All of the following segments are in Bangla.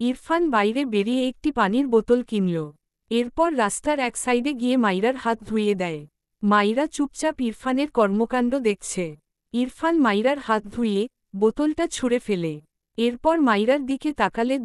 ইরফান বাইরে বেরিয়ে একটি পানির বোতল কিনল। এরপর রাস্তার এক সাইডে গিয়ে মাইরার হাত ধুইয়ে দেয়। মাইরা চুপচাপ ইরফানের কর্মকাণ্ড দেখছে। ইরফান মাইরার হাত ধুইয়ে বোতলটা ছুঁড়ে ফেলে। এরপর মাইরার দিকে তাকালে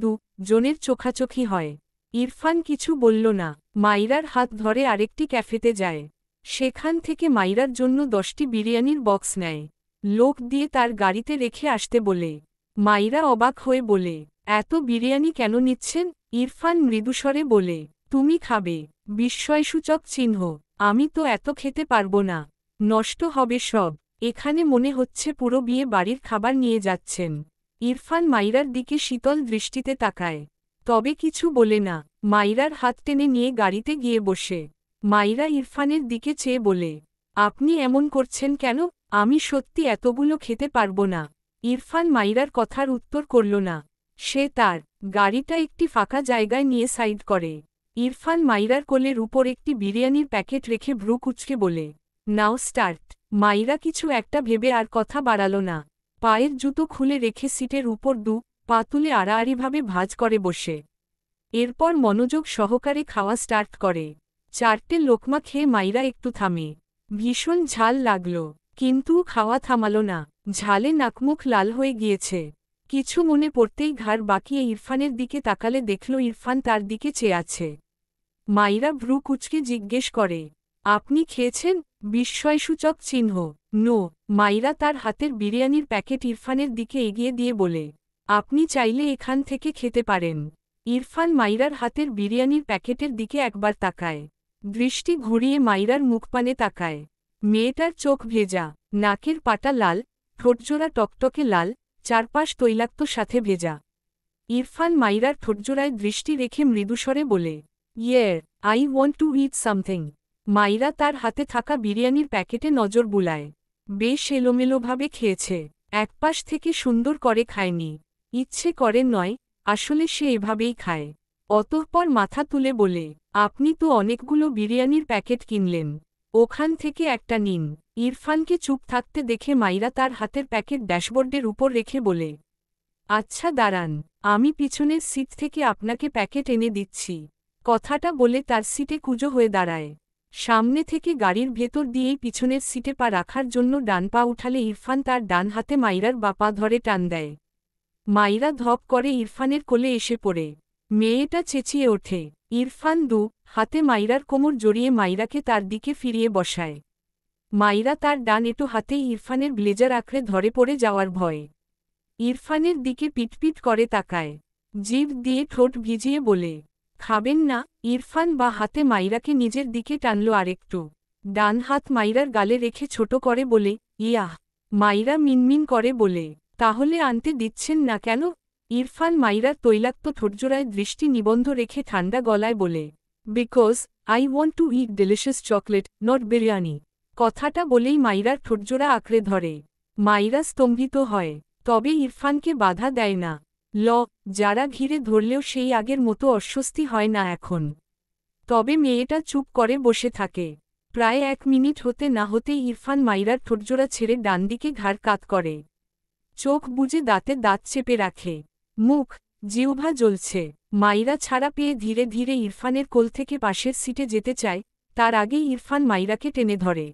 জনের চোখাচোখি হয়। ইরফান কিছু বলল না। মাইরার হাত ধরে আরেকটি ক্যাফেতে যায়। সেখান থেকে মাইরার জন্য 10টি বিরিয়ানির বক্স নেয়। লোক দিয়ে তার গাড়িতে রেখে আসতে বলে। মাইরা অবাক হয়ে বলে, এত বিরিয়ানি কেন নিচ্ছেন? ইরফান মৃদুস্বরে বলে, তুমি খাবে? বিস্ময়সূচক চিহ্ন। আমি তো এত খেতে পারবো না, নষ্ট হবে সব। এখানে মনে হচ্ছে পুরো বিয়ে বাড়ির খাবার নিয়ে যাচ্ছেন। ইরফান মাইরার দিকে শীতল দৃষ্টিতে তাকায়, তবে কিছু বলে না। মাইরার হাত টেনে নিয়ে গাড়িতে গিয়ে বসে। মাইরা ইরফানের দিকে চেয়ে বলে, আপনি এমন করছেন কেন? আমি সত্যি এতগুলো খেতে পারবো না। ইরফান মাইরার কথার উত্তর করল না। সে তার গাড়িটা একটি ফাঁকা জায়গায় নিয়ে সাইড করে। ইরফান মাইরার কোলের উপর একটি বিরিয়ানির প্যাকেট রেখে ভ্রু কুঁচকে বলে, নাও স্টার্ট। মাইরা কিছু একটা ভেবে আর কথা বাড়াল না। পায়ের জুতো খুলে রেখে সিটের উপর পা তুলে আড়াআড়িভাবে ভাঁজ করে বসে। এরপর মনোযোগ সহকারে খাওয়া স্টার্ট করে। 4টে লোকমা খেয়ে মাইরা একটু থামে। ভীষণ ঝাল লাগল, কিন্তু খাওয়া থামাল না। ঝালে নাকমুখ লাল হয়ে গিয়েছে। কিছু মনে পড়তেই ঘাড় বাঁকিয়ে ইরফানের দিকে তাকালে দেখল ইরফান তার দিকে চেয়ে আছে। মাইরা ভ্রু কুঁচকে জিজ্ঞেস করে, আপনি খেয়েছেন? বিস্ময়সূচক চিহ্ন। নো। মাইরা তার হাতের বিরিয়ানির প্যাকেট ইরফানের দিকে এগিয়ে দিয়ে বলে, আপনি চাইলে এখান থেকে খেতে পারেন। ইরফান মাইরার হাতের বিরিয়ানির প্যাকেটের দিকে একবার তাকায়। দৃষ্টি ঘুরিয়ে মাইরার মুখপানে তাকায়। মেয়েটার চোখ ভেজা, নাকের পাটা লাল, ঠোঁটজোড়া টকটকে লাল, চারপাশ তৈলাক্ত সাথে ভেজা। ইরফান মাইরার ঠোঁটজোড়ায় দৃষ্টি রেখে মৃদুস্বরে বলে, ইয়ের, I want to it something. মাইরা তার হাতে থাকা বিরিয়ানির প্যাকেটে নজর বুলায়। বেশ এলোমেলোভাবে খেয়েছে, একপাশ থেকে সুন্দর করে খায়নি। ইচ্ছে করে নয়, আসলে সে এভাবেই খায়। অতঃপর মাথা তুলে বলে, আপনি তো অনেকগুলো বিরিয়ানির প্যাকেট কিনলেন, ওখান থেকে একটা নিন। ইরফানকে চুপ থাকতে দেখে মাইরা তার হাতের প্যাকেট ড্যাশবোর্ডের উপর রেখে বলে, আচ্ছা দাঁড়ান, আমি পিছনের সিট থেকে আপনাকে প্যাকেট এনে দিচ্ছি। কথাটা বলে তার সিটে কুঁজো হয়ে দাঁড়ায়। সামনে থেকে গাড়ির ভেতর দিয়েই পিছনের সিটে পা রাখার জন্য ডান পা উঠালে ইরফান তার ডান হাতে মাইরার বাপা ধরে টান দেয়। মাইরা ধপ করে ইরফানের কোলে এসে পড়ে। মেয়েটা চেঁচিয়ে ওঠে। ইরফান হাতে মাইরার কোমর জড়িয়ে মাইরাকে তার দিকে ফিরিয়ে বসায়। মাইরা তার ডান এঁটো হাতেই ইরফানের ব্লেজার আঁকড়ে ধরে পড়ে যাওয়ার ভয়। ইরফানের দিকে পিটপিট করে তাকায়। জিভ দিয়ে ঠোঁট ভিজিয়ে বলে, খাবেন না? ইরফান বা হাতে মাইরাকে নিজের দিকে টানল আরেকটু। ডান হাত মাইরার গালে রেখে ছোট করে বলে, ইয়াহ। মাইরা মিনমিন করে বলে, তাহলে আনতে দিচ্ছেন না কেন? ইরফান মাইরার তৈলাক্ত ঠোঁটজোড়ায় দৃষ্টি নিবন্ধ রেখে ঠান্ডা গলায় বলে, because I want to it delicious chocolate, not biryani. কথাটা বলেই মাইরার ঠোঁটজোড়া আঁকড়ে ধরে। মাইরা স্তম্ভিত হয়, তবে ইরফানকে বাধা দেয় না। যারা ঘিরে ধরলেও সেই আগের মতো অস্বস্তি হয় না এখন। তবে মেয়েটা চুপ করে বসে থাকে। প্রায় 1 মিনিট হতে না হতেই ইরফান মাইরার ঠোঁটজোড়া ছেড়ে ডান দিকে ঘাড় কাত করে। চোখ বুজে দাঁতে দাঁত চেপে রাখে। মুখ, জিহ্বা জ্বলছে। মাইরা ছাড়া পেয়ে ধীরে ধীরে ইরফানের কোল থেকে পাশের সিটে যেতে চায়, তার আগেই ইরফান মাইরাকে টেনে ধরে।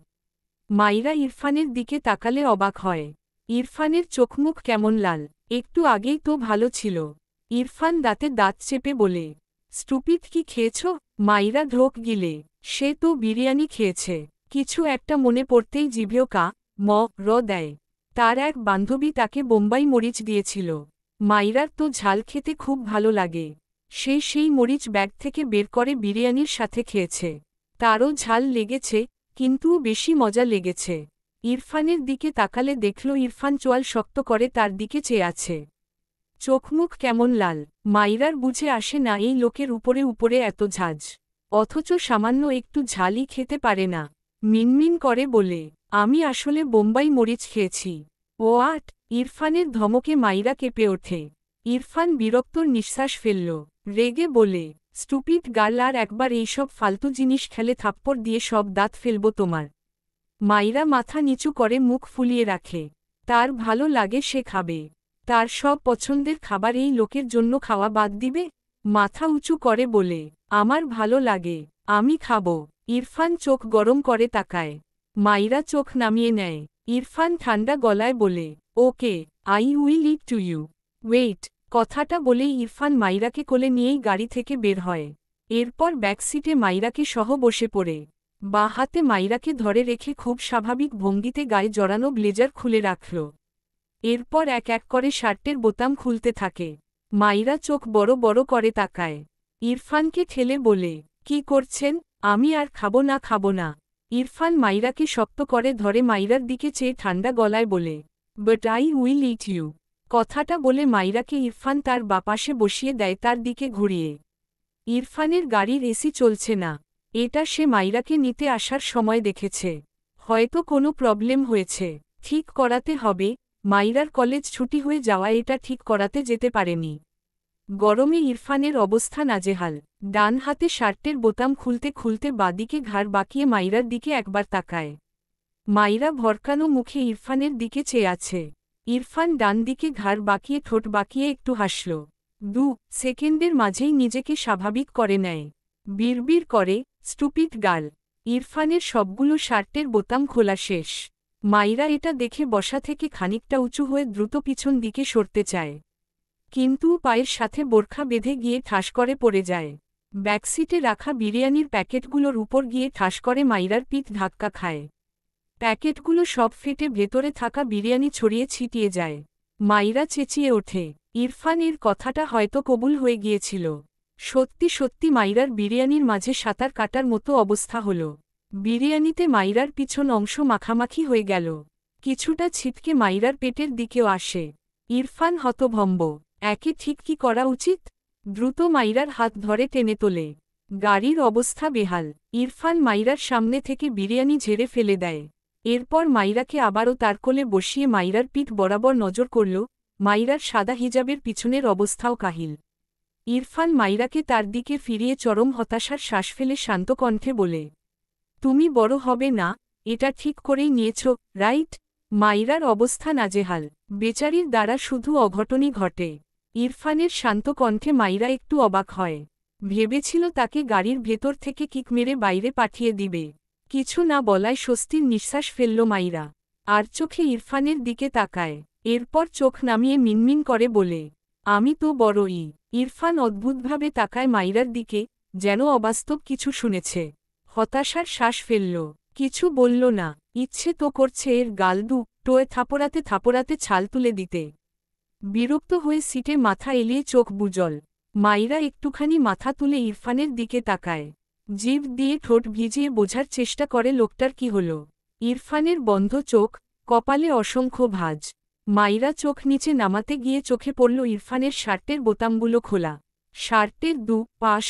মাইরা ইরফানের দিকে তাকালে অবাক হয়। ইরফানের চোখমুখ কেমন লাল, একটু আগেই তো ভালো ছিল। ইরফান দাঁতে দাঁত চেপে বলে, স্টুপিড কি খেয়েছ? মাইরা ঢোক গিলে, সে তো বিরিয়ানি খেয়েছে। কিছু একটা মনে পড়তেই জিভেও দেয়। তার এক বান্ধবী তাকে বোম্বাই মরিচ দিয়েছিল। মাইরার তো ঝাল খেতে খুব ভালো লাগে। সে সেই মরিচ ব্যাগ থেকে বের করে বিরিয়ানির সাথে খেয়েছে। তারও ঝাল লেগেছে, কিন্তু বেশি মজা লেগেছে। ইরফানের দিকে তাকালে দেখল ইরফান চোয়াল শক্ত করে তার দিকে চেয়ে আছে। চোখমুখ কেমন লাল। মাইরার বুঝে আসে না এই লোকের উপরে উপরে এত ঝাঁজ, অথচ সামান্য একটু ঝালই খেতে পারে না। মিনমিন করে বলে, আমি আসলে বোম্বাই মরিচ খেয়েছি। ওয়াট? ইরফানের ধমকে মাইরা কেঁপে ওঠে। ইরফান বিরক্তর নিঃশ্বাস ফেলল। রেগে বলে, স্টুপিড গার্ল, আর একবার এইসব ফালতু জিনিস খেলে থাপ্পড় দিয়ে সব দাঁত ফেলব তোমার। মাইরা মাথা নিচু করে মুখ ফুলিয়ে রাখে। তার ভালো লাগে, সে খাবে। তার সব পছন্দের খাবার এই লোকের জন্য খাওয়া বাদ দিবে? মাথা উঁচু করে বলে, আমার ভালো লাগে, আমি খাবো। ইরফান চোখ গরম করে তাকায়। মাইরা চোখ নামিয়ে নেয়। ইরফান ঠান্ডা গলায় বলে, okay, I will it to you. Wait. কথাটা বলেই ইরফান মাইরাকে কোলে নিয়েই গাড়ি থেকে বের হয়। এরপর ব্যাকসিটে মাইরাকে সহ বসে পড়ে। বাঁ হাতে মাইরাকে ধরে রেখে খুব স্বাভাবিক ভঙ্গিতে গায়ে জড়ানো ব্লেজার খুলে রাখল। এরপর এক এক করে শার্টের বোতাম খুলতে থাকে। মাইরা চোখ বড় বড় করে তাকায়। ইরফানকে ঠেলে বলে, কি করছেন? আমি আর খাবো না। ইরফান মাইরাকে শক্ত করে ধরে মাইরার দিকে চেয়ে ঠান্ডা গলায় বলে, but I will eat you. কথাটা বলে মাইরাকে ইরফান তার বাপাশে বসিয়ে দেয়, তার দিকে ঘুরিয়ে। ইরফানের গাড়ির এসি চলছে না। এটা সে মাইরাকে নিতে আসার সময় দেখেছে। হয়তো কোনো প্রবলেম হয়েছে, ঠিক করাতে হবে। মাইরার কলেজ ছুটি হয়ে যাওয়া এটা ঠিক করাতে যেতে পারেনি। গরমে ইরফানের অবস্থা নাজেহাল। ডান হাতে শার্টের বোতাম খুলতে খুলতে বাদিকে ঘাড় বাঁকিয়ে মাইরার দিকে একবার তাকায়। মাইরা ভরকানো মুখে ইরফানের দিকে চেয়ে আছে। ইরফান ডান দিকে ঘাড় বাঁকিয়ে ঠোঁট বাঁকিয়ে একটু হাসল। 2 সেকেন্ডের মাঝেই নিজেকে স্বাভাবিক করে নেয়। বিড়বিড় করে, স্টুপিড গার্ল। ইরফানের সবগুলো শার্টের বোতাম খোলা শেষ। মাইরা এটা দেখে বসা থেকে খানিকটা উঁচু হয়ে দ্রুত পিছন দিকে সরতে চায়। কিন্তু পায়ের সাথে বোরখা বেঁধে গিয়ে ঠাস করে পড়ে যায়। ব্যাকসিটে রাখা বিরিয়ানির প্যাকেটগুলোর উপর গিয়ে ঠাস করে মাইরার পিঠ ধাক্কা খায়। প্যাকেটগুলো সব ফেটে ভেতরে থাকা বিরিয়ানি ছড়িয়ে ছিটিয়ে যায়। মাইরা চেঁচিয়ে ওঠে। ইরফান এর কথাটা হয়তো কবুল হয়ে গিয়েছিল। সত্যি সত্যি মাইরার বিরিয়ানির মাঝে সাঁতার কাটার মতো অবস্থা হল। বিরিয়ানিতে মাইরার পিছন অংশ মাখামাখি হয়ে গেল। কিছুটা ছিটকে মাইরার পেটের দিকেও আসে। ইরফান হতভম্ব। একে ঠিক কি করা উচিত? দ্রুত মাইরার হাত ধরে টেনে তোলে। গাড়ির অবস্থা বেহাল। ইরফান মাইরার সামনে থেকে বিরিয়ানি ঝেড়ে ফেলে দেয়। এরপর মাইরাকে আবারও তার কোলে বসিয়ে মাইরার পিঠ বরাবর নজর করল। মাইরার সাদা হিজাবের পিছনের অবস্থাও কাহিল। ইরফান মাইরাকে তার দিকে ফিরিয়ে চরম হতাশার শ্বাস ফেলে শান্ত কণ্ঠে বলে, তুমি বড় হবে না, এটা ঠিক করেই নিয়েছ, রাইট? মাইরার অবস্থা নাজেহাল। বেচারির দ্বারা শুধু অঘটনই ঘটে। ইরফানের শান্ত কণ্ঠে মাইরা একটু অবাক হয়। ভেবেছিল তাকে গাড়ির ভেতর থেকে কিক মেরে বাইরে পাঠিয়ে দিবে। কিছু না বলায় স্বস্তির নিঃশ্বাস ফেলল মাইরা। আর চোখে ইরফানের দিকে তাকায়। এরপর চোখ নামিয়ে মিনমিন করে বলে, আমি তো বড়ই। ইরফান অদ্ভুতভাবে তাকায় মাইরার দিকে, যেন অবাস্তব কিছু শুনেছে। হতাশার শ্বাস ফেলল। কিছু বলল না। ইচ্ছে তো করছে এর গাল টোয়ে থাপড়াতে ছাল তুলে দিতে। বিরক্ত হয়ে সিটে মাথা এলিয়ে চোখ বুজল। মাইরা একটুখানি মাথা তুলে ইরফানের দিকে তাকায়। জিভ দিয়ে ঠোঁট ভিজিয়ে বোঝার চেষ্টা করে লোকটার কি হল। ইরফানের বন্ধ চোখ, কপালে অসংখ্য ভাঁজ। মাইরা চোখ নিচে নামাতে গিয়ে চোখে পড়ল ইরফানের শার্টের বোতামগুলো খোলা। শার্টের পাশ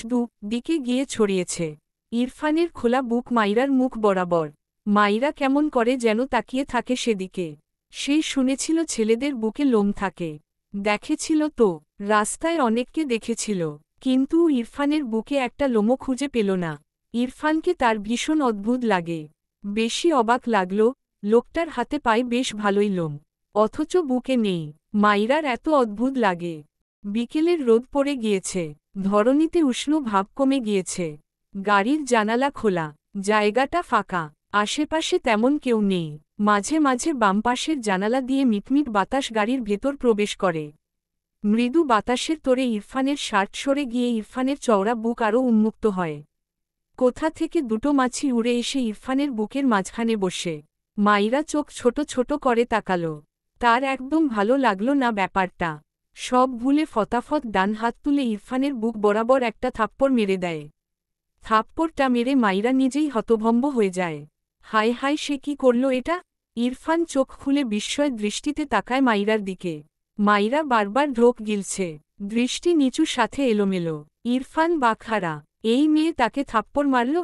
দিকে গিয়ে ছড়িয়েছে। ইরফানের খোলা বুক মাইরার মুখ বরাবর। মাইরা কেমন করে যেন তাকিয়ে থাকে সেদিকে। সে শুনেছিল ছেলেদের বুকে লোম থাকে। দেখেছিল তো, রাস্তায় অনেককে দেখেছিল, কিন্তু ইরফানের বুকে একটা লোমও খুঁজে পেল না। ইরফানকে তার ভীষণ অদ্ভুত লাগে। বেশি অবাক লাগল, লোকটার হাতে পায়ে বেশ ভালোই লোম, অথচ বুকে নেই। মাইরার এত অদ্ভুত লাগে। বিকেলের রোদ পড়ে গিয়েছে। ধরণীতে উষ্ণ ভাব কমে গিয়েছে। গাড়ির জানালা খোলা, জায়গাটা ফাঁকা। আশেপাশে তেমন কেউ নেই। মাঝে মাঝে বাম পাশের জানালা দিয়ে মিটমিট বাতাস গাড়ির ভেতর প্রবেশ করে। মৃদু বাতাসের তোড়ে ইরফানের শার্ট সরে গিয়ে ইরফানের চওড়া বুক আরও উন্মুক্ত হয়। কোথা থেকে দুটো মাছি উড়ে এসে ইরফানের বুকের মাঝখানে বসে। মাইরা চোখ ছোট ছোট করে তাকাল। তার একদম ভালো লাগল না ব্যাপারটা। সব ভুলে ফতাফত ডান হাত তুলে ইরফানের বুক বরাবর একটা থাপ্পড় মেরে দেয়। থাপ্পড়টা মেরে মাইরা নিজেই হতভম্ব হয়ে যায়। হায় হায়, সে কি করল এটা? ইরফান চোখ খুলে বিস্ময় দৃষ্টিতে তাকায় মাইরার দিকে। মাইরা বারবার ঢোক গিলছে, দৃষ্টি নিচু সাথে এলোমেলো। ইরফান বাকহারা। এই মেয়ে তাকে থাপ্পড় মারল?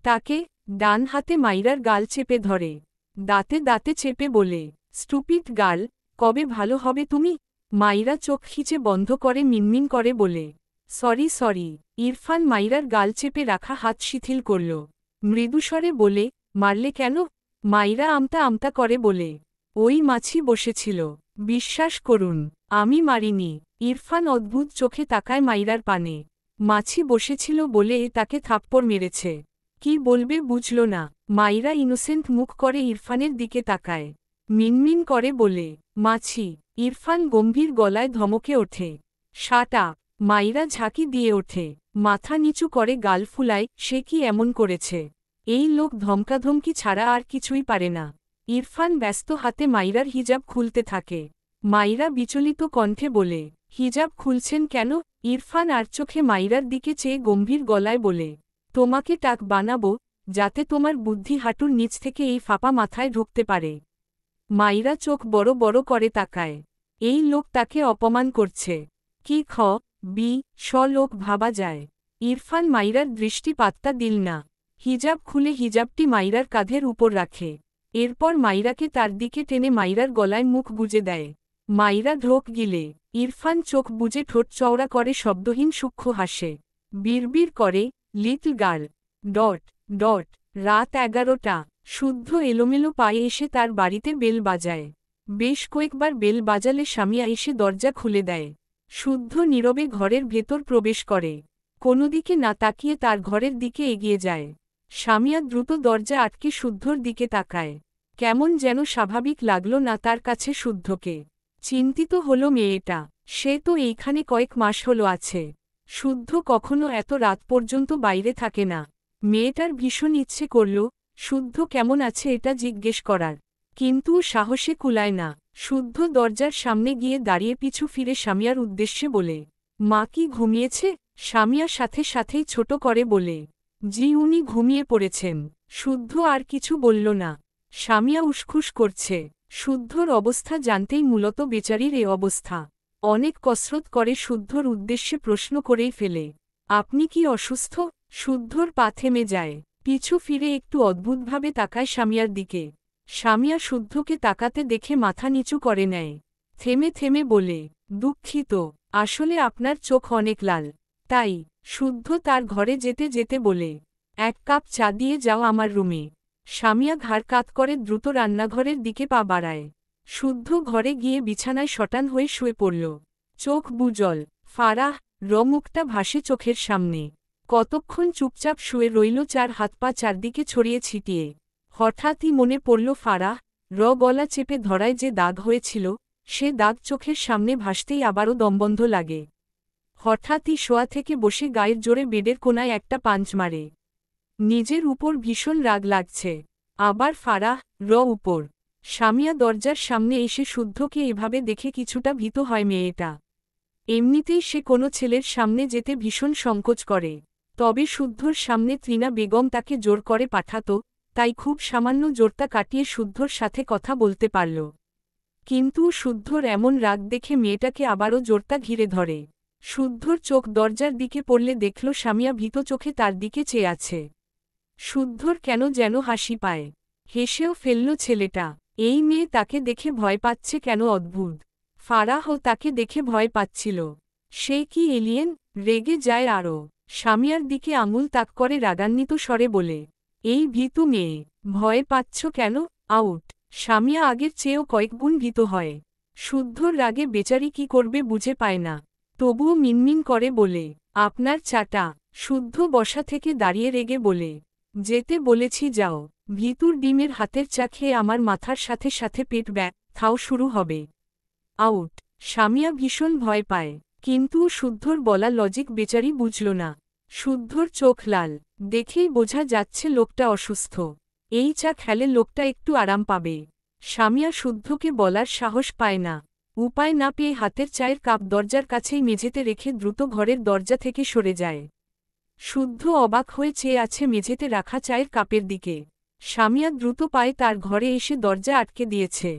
তাকে? ডান হাতে মাইরার গাল চেপে ধরে, দাঁতে দাঁতে চেপে বলে, স্টুপিড গার্ল, কবে ভালো হবে তুমি? মাইরা চোখ খিচে বন্ধ করে মিনমিন করে বলে, সরি। ইরফান মাইরার গাল চেপে রাখা হাত শিথিল করল। মৃদুস্বরে বলে, মারলে কেন? মাইরা আমতা আমতা করে বলে, ওই মাছি বসেছিল, বিশ্বাস করুন। আমি মারিনি। ইরফান অদ্ভুত চোখে তাকায় মাইরার পানে। মাছি বসেছিল বলে তাকে থাপ্পড় মেরেছে। কি বলবে বুঝল না। মাইরা ইনোসেন্ট মুখ করে ইরফানের দিকে তাকায়। মিনমিন করে বলে, মাছি। ইরফান গম্ভীর গলায় ধমকে ওঠে, শাট আপ। মাইরা ঝাঁকি দিয়ে ওঠে, মাথা নিচু করে গাল ফুলায়, সে কি এমন করেছে? এই লোক ধমকাধমকি ছাড়া আর কিছুই পারে না। ইরফান ব্যস্ত হাতে মাইরার হিজাব খুলতে থাকে। মাইরা বিচলিত কণ্ঠে বলে, হিজাব খুলছেন কেন? ইরফান আর চোখে মাইরার দিকে চেয়ে গম্ভীর গলায় বলে, তোমাকে টাক বানাবো, যাতে তোমার বুদ্ধি হাঁটুর নিচ থেকে এই ফাঁপা মাথায় ঢুকতে পারে। মাইরা চোখ বড় বড় করে তাকায়। এই লোক তাকে অপমান করছে। কি খ বি স লোক ভাবা যায়। ইরফান মাইরার দৃষ্টি পাত্তা দিল না। হিজাব খুলে হিজাবটি মাইরার কাঁধের উপর রাখে। এরপর মাইরাকে তার দিকে টেনে মাইরার গলায় মুখ গুজে দেয়। মাইরা ঢোক গিলে। ইরফান চোখ বুজে ঠোঁট চওড়া করে শব্দহীন সূক্ষ্ম হাসে। বিড়বিড় করে, লিটল গার্ল। ডট ডট রাত 11টা। শুদ্ধ এলোমেলো পায়ে এসে তার বাড়িতে বেল বাজায়। বেশ কয়েকবার বেল বাজালে স্বামীয়া এসে দরজা খুলে দেয়। শুদ্ধ নীরবে ঘরের ভেতর প্রবেশ করে। কোনো দিকে না তাকিয়ে তার ঘরের দিকে এগিয়ে যায়। স্বামীয়া দ্রুত দরজা আটকে শুদ্ধর দিকে তাকায়। কেমন যেন স্বাভাবিক লাগল না তার কাছে শুদ্ধকে। চিন্তিত হল মেয়েটা। সে তো এইখানে কয়েক মাস হলো আছে। শুদ্ধ কখনো এত রাত পর্যন্ত বাইরে থাকে না। মেয়েটার ভীষণ ইচ্ছে করল শুদ্ধ কেমন আছে এটা জিজ্ঞেস করার, কিন্তু সাহসে কুলায় না। শুদ্ধ দরজার সামনে গিয়ে দাঁড়িয়ে পিছু ফিরে স্বামীয়ার উদ্দেশ্যে বলে, মা কি ঘুমিয়েছে? স্বামীয়া সাথে সাথেই ছোট করে বলে, জি উনি ঘুমিয়ে পড়েছেন। শুদ্ধ আর কিছু বলল না। স্বামীয়া উসখুস করছে। শুদ্ধর অবস্থা জানতেই মূলত বেচারির এ অবস্থা। অনেক কসরত করে শুদ্ধর উদ্দেশ্যে প্রশ্ন করেই ফেলে, আপনি কি অসুস্থ? শুদ্ধর পা থেমে যায়। পিছু ফিরে একটু অদ্ভুতভাবে তাকায় স্বামীয়ার দিকে। স্বামীয়া শুদ্ধকে তাকাতে দেখে মাথা নিচু করে নেয়। থেমে থেমে বলে, দুঃখিত, আসলে আপনার চোখ অনেক লাল। তাই। শুদ্ধ তার ঘরে যেতে যেতে বলে, 1 কাপ চা দিয়ে যাও আমার রুমে। স্বামীয়া ঘাড় কাত করে দ্রুত রান্নাঘরের দিকে পা বাড়ায়। শুদ্ধ ঘরে গিয়ে বিছানায় শটান হয়ে শুয়ে পড়ল। চোখ বুজল। ফারাহ মুখটা ভাসে চোখের সামনে। কতক্ষণ চুপচাপ শুয়ে রইল, 4 হাত পা চারদিকে ছড়িয়ে ছিটিয়ে। হঠাৎই মনে পড়ল ফারাহ গলা চেপে ধরায় যে দাগ হয়েছিল, সে দাগ চোখের সামনে ভাসতেই আবারও দমবন্ধ লাগে। হঠাৎই শোয়া থেকে বসে গায়ের জোরে বেডের কোনায় একটা পাঞ্চ মারে। নিজের উপর ভীষণ রাগ লাগছে। আবার ফারাহ উপর। স্বামীয়া দরজার সামনে এসে শুদ্ধকে এভাবে দেখে কিছুটা ভীত হয় মেয়েটা। এমনিতেই সে কোনো ছেলের সামনে যেতে ভীষণ সংকোচ করে। তবে শুদ্ধর সামনে ত্রিনা বেগম তাকে জোর করে পাঠাত, তাই খুব সামান্য জোরতা কাটিয়ে শুদ্ধর সাথে কথা বলতে পারল। কিন্তু শুদ্ধর এমন রাগ দেখে মেয়েটাকে আবারও জোরতা ঘিরে ধরে। শুদ্ধর চোখ দরজার দিকে পড়লে দেখল স্বামীয়া ভীত চোখে তার দিকে চেয়ে আছে। শুদ্ধর কেন যেন হাসি পায়। হেসেও ফেলল ছেলেটা। এই মেয়ে তাকে দেখে ভয় পাচ্ছে কেন, অদ্ভুত। ফারাহও তাকে দেখে ভয় পাচ্ছিল। সে কি এলিয়েন? রেগে যায় আরও। স্বামীয়ার দিকে আঙুল তাক করে রাগান্বিত স্বরে বলে, এই ভীতু মেয়ে, ভয় পাচ্ছ কেন? আউট। স্বামীয়া আগের চেয়েও কয়েকগুণ ভীত হয়। শুদ্ধর রাগে বেচারি কি করবে বুঝে পায় না। তবুও মিনমিন করে বলে, আপনার চাটা। শুদ্ধ বসা থেকে দাঁড়িয়ে রেগে বলে, যেতে বলেছি যাও। ভীতুর ডিমের হাতের চা খেয়ে আমার মাথার সাথে সাথে পেট ব্যথাও শুরু হবে। আউট। স্বামীয়া ভীষণ ভয় পায়, কিন্তু শুদ্ধর বলা লজিক বেচারি বুঝল না। শুদ্ধর চোখ লাল দেখেই বোঝা যাচ্ছে লোকটা অসুস্থ। এই চা খেলে লোকটা একটু আরাম পাবে। স্বামীয়া শুদ্ধকে বলার সাহস পায় না। উপায় না পেয়ে হাতের চায়ের কাপ দরজার কাছেই মেঝেতে রেখে দ্রুত ঘরের দরজা থেকে সরে যায়। শুদ্ধ অবাক হয়ে চেয়ে আছে মেঝেতে রাখা চায়ের কাপের দিকে। স্বামীয়া দ্রুত পায়ে তার ঘরে এসে দরজা আটকে দিয়েছে।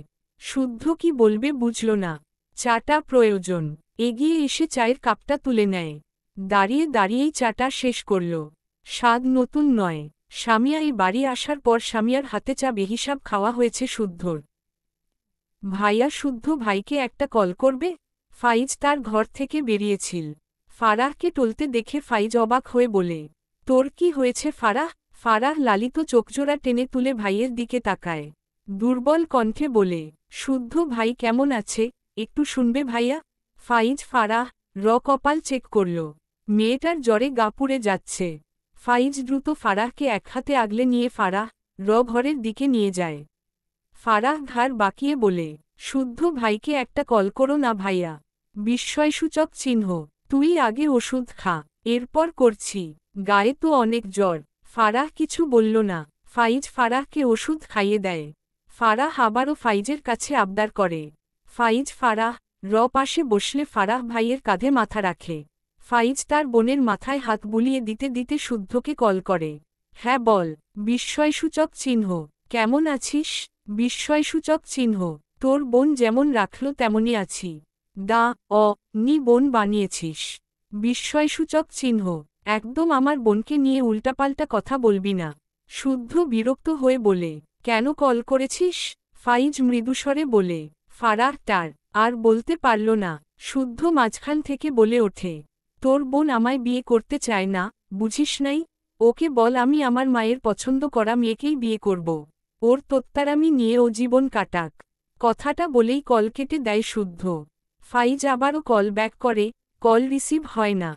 শুদ্ধ কি বলবে বুঝল না। চাটা প্রয়োজন। এগিয়ে এসে চায়ের কাপটা তুলে নেয়। দাঁড়িয়ে দাঁড়িয়েই চাটা শেষ করল। স্বাদ নতুন নয়। স্বামীয়া এই বাড়ি আসার পর স্বামীয়ার হাতে চা বেহিসাব খাওয়া হয়েছে শুদ্ধর। ভাইয়া শুদ্ধ ভাইকে একটা কল করবে? ফাইজ তার ঘর থেকে বেরিয়েছিল। ফারাহকে টলতে দেখে ফাইজ অবাক হয়ে বলে, তোর কি হয়েছে ফারাহ? ফারাহ লালিত চোখজোড়া টেনে তুলে ভাইয়ের দিকে তাকায়। দুর্বল কণ্ঠে বলে, শুদ্ধ ভাই কেমন আছে? একটু শুনবে ভাইয়া? ফাইজ ফারাহ কপাল চেক করল। মেয়েটার জ্বরে গা পুড়ে যাচ্ছে। ফাইজ দ্রুত ফারাহকে এক হাতে আগলে নিয়ে ফারাহ ঘরের দিকে নিয়ে যায়। ফারাহ ঘাড় বাঁকিয়ে বলে, শুদ্ধ ভাইকে একটা কল করো না ভাইয়া। বিস্ময়সূচক চিহ্ন। তুই আগে ওষুধ খা, এরপর করছি। গায়ে তো অনেক জ্বর। ফারাহ কিছু বলল না। ফাইজ ফারাহকে ওষুধ খাইয়ে দেয়। ফারাহ আবারও ফাইজের কাছে আবদার করে। ফাইজ ফারাহ পাশে বসলে ফারাহ ভাইয়ের কাঁধে মাথা রাখে। ফাইজ তার বোনের মাথায় হাত বুলিয়ে দিতে দিতে শুদ্ধকে কল করে। হ্যাঁ বল। বিস্ময়সূচক চিহ্ন। কেমন আছিস? বিস্ময়সূচক চিহ্ন। তোর বোন যেমন রাখল তেমনই আছি। নি বোন বানিয়েছিস। বিস্ময়সূচক চিহ্ন। একদম আমার বোনকে নিয়ে উল্টাপাল্টা কথা বলবি না। শুদ্ধ বিরক্ত হয়ে বলে, কেন কল করেছিস? ফাইজ মৃদুস্বরে বলে। ফারাহ তার আর বলতে পারল না। শুদ্ধ মাঝখান থেকে বলে ওঠে, তোর বোন আমায় বিয়ে করতে চায় না, বুঝিস নাই? ওকে বল আমি আমার মায়ের পছন্দ করা মেয়েকেই বিয়ে করব। ওর তোত্তারামি নিয়ে ও জীবন কাটাক। কথাটা বলেই কল কেটে দেয় শুদ্ধ। ফাইজ আবারও কল ব্যাক করে, কল রিসিভ হয় না।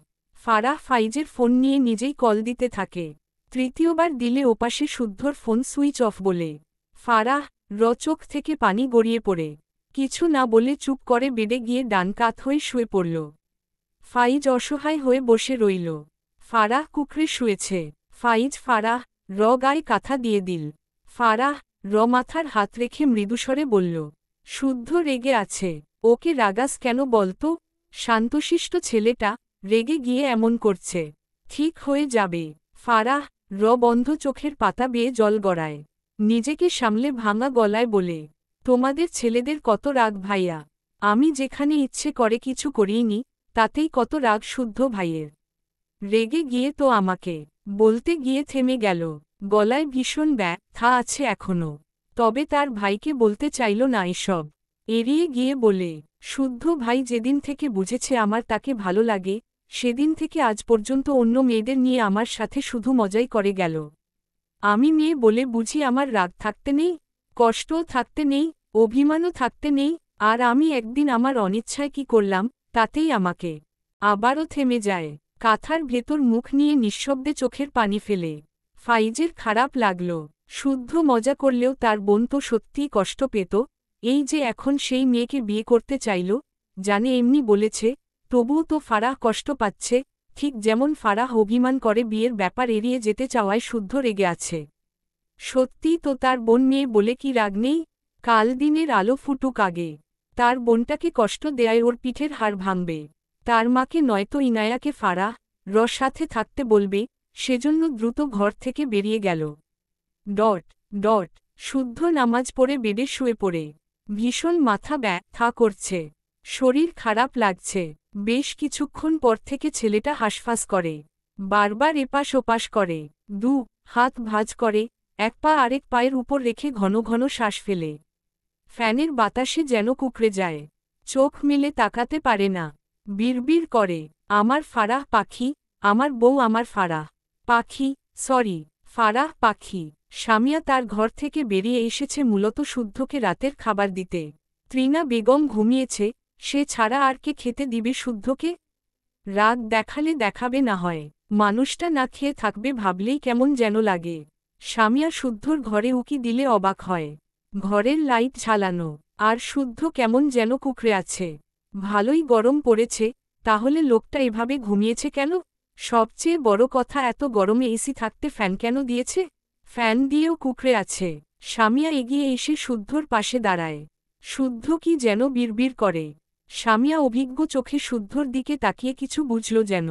ফারাহ ফাইজের ফোন নিয়ে নিজেই কল দিতে থাকে। তৃতীয়বার দিলে ওপাশে শুদ্ধর ফোন সুইচ অফ বলে। ফারাহ চোখ থেকে পানি গড়িয়ে পড়ে। কিছু না বলে চুপ করে বেডে গিয়ে ডান কাত হয়ে শুয়ে পড়ল। ফাইজ অসহায় হয়ে বসে রইল। ফারাহ কুকড়ে শুয়েছে। ফাইজ ফারাহ গায়ে কাঁথা দিয়ে দিল। ফারাহ মাথার হাত রেখে মৃদুস্বরে বলল, শুদ্ধ রেগে আছে। ওকে রাগাস কেন বলতো? শান্তশিষ্ট ছেলেটা, রেগে গিয়ে এমন করছে। ঠিক হয়ে যাবে। ফারাহ বন্ধ চোখের পাতা বেয়ে জল গড়ায়। নিজেকে সামলে ভাঙা গলায় বলে, তোমাদের ছেলেদের কত রাগ ভাইয়া। আমি যেখানে ইচ্ছে করে কিছু করিনি, তাতেই কত রাগ শুদ্ধ ভাইয়ের। রেগে গিয়ে তো আমাকে বলতে গিয়ে থেমে গেল। গলায় ভীষণ ব্যথা আছে এখনো। তবে তার ভাইকে বলতে চাইল না এসব। এড়িয়ে গিয়ে বলে, শুদ্ধ ভাই যেদিন থেকে বুঝেছে আমার তাকে ভালো লাগে, সেদিন থেকে আজ পর্যন্ত অন্য মেয়েদের নিয়ে আমার সাথে শুধু মজাই করে গেল। আমি মেয়ে বলে বুঝি আমার রাগ থাকতে নেই, কষ্টও থাকতে নেই, অভিমানও থাকতে নেই? আর আমি একদিন আমার অনিচ্ছায় কি করলাম, তাতেই আমাকে। আবারও থেমে যায়। কাঁথার ভেতর মুখ নিয়ে নিঃশব্দে চোখের পানি ফেলে। ফাইজের খারাপ লাগল। শুদ্ধ মজা করলেও তার বোন তো সত্যিই কষ্ট পেত। এই যে এখন সেই মেয়েকে বিয়ে করতে চাইল, জানে এমনি বলেছে, তবুও তো ফারাহ কষ্ট পাচ্ছে, ঠিক যেমন ফারাহ অভিমান করে বিয়ের ব্যাপার এড়িয়ে যেতে চাওয়ায় শুদ্ধ রেগে আছে। সত্যিই তো তার বোন মেয়ে বলে কি রাগ নেই? কাল দিনের আলো ফুটুক আগে। তার বোনটাকে কষ্ট দেয়ায় ওর পিঠের হাড় ভাঙবে। তার মাকে নয়তো ইনায়াকে ফারাহ সাথে থাকতে বলবে, সেজন্য দ্রুত ঘর থেকে বেরিয়ে গেল। শুদ্ধ নামাজ পড়ে বেডে শুয়ে পড়ে। ভীষণ মাথা ব্যথা করছে। শরীর খারাপ লাগছে। বেশ কিছুক্ষণ পর থেকে ছেলেটা হাঁসফাঁস করে। বারবার এপাশ ওপাশ করে। হাত ভাঁজ করে, এক পা আরেক পায়ের উপর রেখে ঘন ঘন শ্বাস ফেলে। ফ্যানের বাতাসে যেন কুকড়ে যায়। চোখ মেলে তাকাতে পারে না। বিড়বিড় করে, আমার ফারাহ পাখি, আমার বউ আমার ফারাহ পাখি, ফারাহ পাখি। সামিয়া তার ঘর থেকে বেরিয়ে এসেছে মূলত শুদ্ধকে রাতের খাবার দিতে। ত্রিনা বেগম ঘুমিয়েছে, সে ছাড়া আর কে খেতে দিবে শুদ্ধকে? রাগ দেখালে দেখাবে না হয়, মানুষটা না খেয়ে থাকবে ভাবলেই কেমন যেন লাগে। সামিয়া শুদ্ধর ঘরে উকি দিলে অবাক হয়। ঘরের লাইট ঝালানো, আর শুদ্ধ কেমন যেন কুকড়ে আছে। ভালোই গরম পড়েছে, তাহলে লোকটা এভাবে ঘুমিয়েছে কেন? সবচেয়ে বড় কথা, এত গরমে এসি থাকতে ফ্যান কেন দিয়েছে? ফ্যান দিয়েও কুকড়ে আছে। সামিয়া এগিয়ে এসে শুদ্ধর পাশে দাঁড়ায়। শুদ্ধ কি যেন বিড়বিড় করে। সামিয়া অভিজ্ঞ চোখে শুদ্ধর দিকে তাকিয়ে কিছু বুঝল যেন।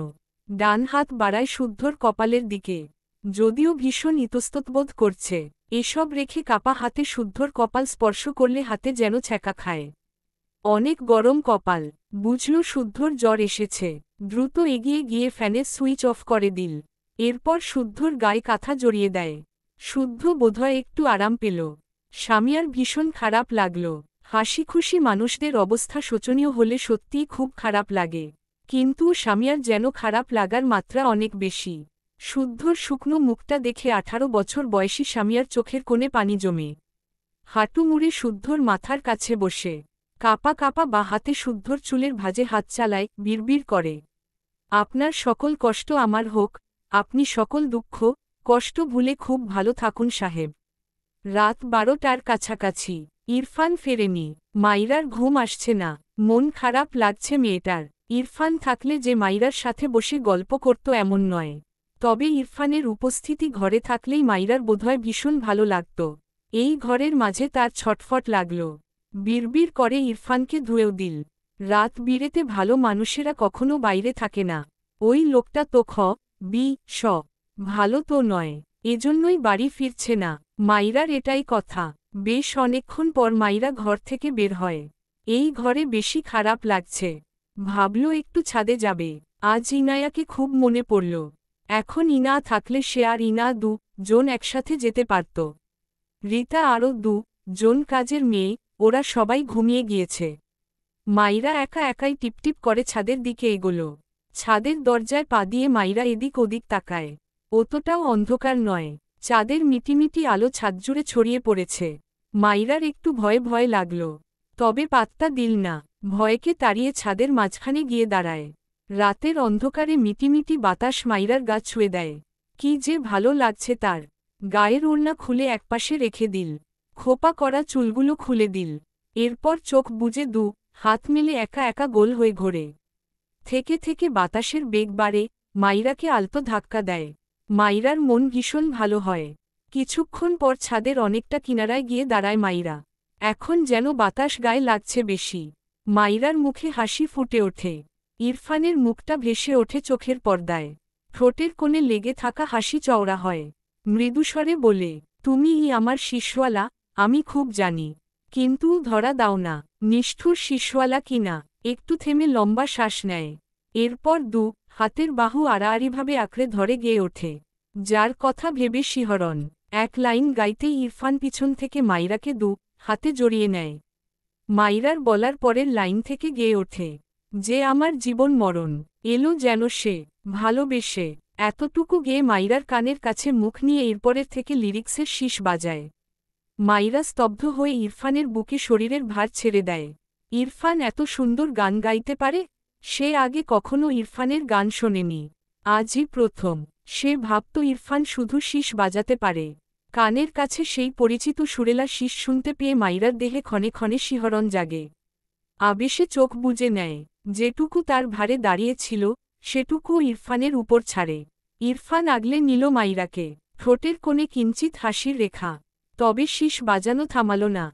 ডান হাত বাড়ায় শুদ্ধর কপালের দিকে। যদিও ভীষণ ইতস্ততবোধ করছে, এসব রেখে কাপা হাতে শুদ্ধর কপাল স্পর্শ করলে হাতে যেন ছ্যাঁকা খায়। অনেক গরম কপাল, বুঝল শুদ্ধর জ্বর এসেছে। দ্রুত এগিয়ে গিয়ে ফ্যানের সুইচ অফ করে দিল। এরপর শুদ্ধর গায়ে কাঁথা জড়িয়ে দেয়। শুদ্ধ বোধহয় একটু আরাম পেল। সামিয়ার ভীষণ খারাপ লাগল। হাসি খুশি মানুষদের অবস্থা শোচনীয় হলে সত্যিই খুব খারাপ লাগে, কিন্তু সামিয়ার যেন খারাপ লাগার মাত্রা অনেক বেশি। শুদ্ধর শুকনো মুখটা দেখে 18 বছর বয়সী সামিয়ার চোখের কোণে পানি জমে। হাঁটু মুড়ে শুদ্ধর মাথার কাছে বসে কাপা কাপা বা হাতে শুদ্ধর চুলের ভাঁজে হাত চালায়, বিড়বিড় করে। আপনার সকল কষ্ট আমার হোক, আপনি সকল দুঃখ, কষ্ট ভুলে খুব ভালো থাকুন সাহেব। রাত 12টার কাছাকাছি। ইরফান ফেরেনি। মাইরার ঘুম আসছে না। মন খারাপ লাগছে মেয়েটার। ইরফান থাকলে যে মাইরার সাথে বসে গল্প করত এমন নয়। তবে ইরফানের উপস্থিতি ঘরে থাকলেই মাইরার বোধহয় ভীষণ ভালো লাগত। এই ঘরের মাঝে তার ছটফট লাগল। বিড়বিড় করে ইরফানকে ধুয়েও দিল। রাত বিরেতে ভালো মানুষেরা কখনো বাইরে থাকে না। ওই লোকটা তো শ ভালো তো নয়, এজন্যই বাড়ি ফিরছে না। মাইরার এটাই কথা। বেশ অনেকক্ষণ পর মাইরা ঘর থেকে বের হয়। এই ঘরে বেশি খারাপ লাগছে। ভাবল একটু ছাদে যাবে। আজ ইনায়াকে খুব মনে পড়ল। এখন ইনা থাকলে সে আর ইনা জন একসাথে যেতে পারত। রীতা আরও জন কাজের মেয়ে, ওরা সবাই ঘুমিয়ে গিয়েছে। মাইরা একা একাই টিপটিপ করে ছাদের দিকে এগোল। ছাদের দরজায় পা দিয়ে মাইরা এদিক ওদিক তাকায়। অতটাও অন্ধকার নয়। চাঁদের মিটিমিটি আলো ছাদজুড়ে ছড়িয়ে পড়েছে। মাইরার একটু ভয়ে ভয়ে লাগল। তবে পাত্তা দিল না। ভয়কে তাড়িয়ে ছাদের মাঝখানে গিয়ে দাঁড়ায়। রাতের অন্ধকারে মিটিমিটি বাতাস মাইরার গা ছুঁয়ে দেয়। কি যে ভালো লাগছে তার। গায়ের ওড়না খুলে একপাশে রেখে দিল। খোপা করা চুলগুলো খুলে দিল। এরপর চোখ বুজে হাত মেলে একা একা গোল হয়ে ঘোরে। থেকে থেকে বাতাসের বেগ বাড়ে, মাইরাকে আলতো ধাক্কা দেয়। মাইরার মন ভীষণ ভালো হয়। কিছুক্ষণ পর ছাদের অনেকটা কিনারায় গিয়ে দাঁড়ায় মাইরা। এখন যেন বাতাস গায়ে লাগছে বেশি। মাইরার মুখে হাসি ফুটে ওঠে। ইরফানের মুখটা ভেসে ওঠে চোখের পর্দায়। ঠোঁটের কোণে লেগে থাকা হাসি চওড়া হয়। মৃদুস্বরে বলে, তুমিই আমার শিশওয়ালা, আমি খুব জানি। কিন্তু ধরা দাও না, নিষ্ঠুর শিশওয়ালা কিনা। একটু থেমে লম্বা শ্বাস নেয়। এরপর হাতের বাহু আড়াআড়িভাবে আঁকড়ে ধরে গেয়ে ওঠে। যার কথা ভেবে শিহরণ। এক লাইন গাইতেই ইরফান পিছন থেকে মাইরাকে হাতে জড়িয়ে নেয়। মাইরার বলার পরের লাইন থেকে গেয়ে ওঠে, যে আমার জীবন মরণ, এলো যেন সে, ভালোবেসে। এতটুকু গেয়ে মাইরার কানের কাছে মুখ নিয়ে এরপরের থেকে লিরিক্সের শীষ বাজায়। মাইরা স্তব্ধ হয়ে ইরফানের বুকে শরীরের ভার ছেড়ে দেয়। ইরফান এত সুন্দর গান গাইতে পারে? সে আগে কখনো ইরফানের গান শোনেনি। আজই প্রথম। সে ভাবত ইরফান শুধু শীষ বাজাতে পারে। কানের কাছে সেই পরিচিত সুরেলা শীষ শুনতে পেয়ে মাইরার দেহে ক্ষণে ক্ষণে শিহরণ জাগে। আবেশে চোখ বুজে নেয়। যেটুকু তার ভারে দাঁড়িয়েছিল, সেটুকুও ইরফানের উপর ছাড়ে। ইরফান আগলে নিল মাইরাকে। ঠোঁটের কোণে কিঞ্চিত হাসির রেখা। তবে শীষ বাজানো থামাল না।